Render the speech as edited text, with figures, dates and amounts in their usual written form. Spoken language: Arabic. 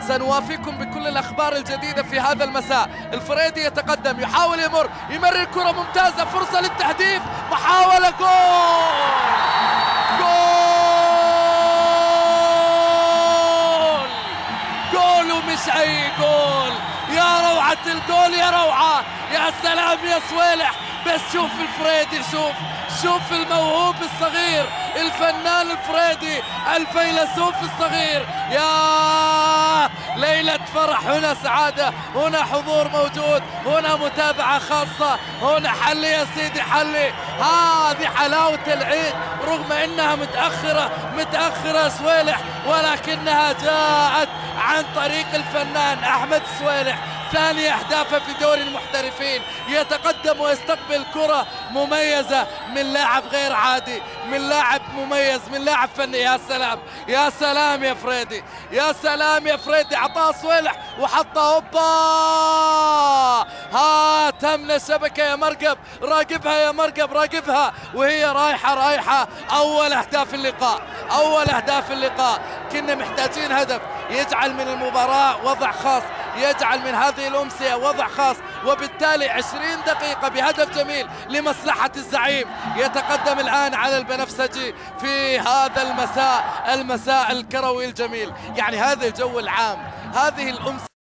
سنوافيكم بكل الأخبار الجديدة في هذا المساء. الفريدي يتقدم، يحاول يمرر كرة ممتازة، فرصة للتهديف، محاولة، جول جول جول ومش أي جول. يا روعة الجول، يا روعة، يا سلام يا صويلح. بس شوف الفريدي، شوف الموهوب الصغير، الفنان الفريدي، الفيلسوف الصغير. يا ليلة فرح، هنا سعادة، هنا حضور موجود، هنا متابعة خاصة، هنا حلي يا سيدي حلي. هذه حلاوة العيد، رغم انها متأخرة صويلح، ولكنها جاءت عن طريق الفنان أحمد صويلح. ثاني أهدافه في دوري المحترفين، يتقدم ويستقبل كرة مميزة من لاعب غير عادي، من لاعب مميز، من لاعب فني. يا سلام يا سلام يا فريدي، يا سلام يا فريدي. عطاه صويلح وحطها، هوبا، ها تمنى الشبكة يا مرقب، راقبها يا مرقب، راقبها وهي رايحة. أول أهداف اللقاء. كنا محتاجين هدف يجعل من المباراة وضع خاص، يجعل من هذه الأمسية وضع خاص، وبالتالي 20 دقيقة بهدف جميل لمصلحة الزعيم. يتقدم الآن على البنفسجي في هذا المساء الكروي الجميل. يعني هذا الجو العام، هذه الأمسية.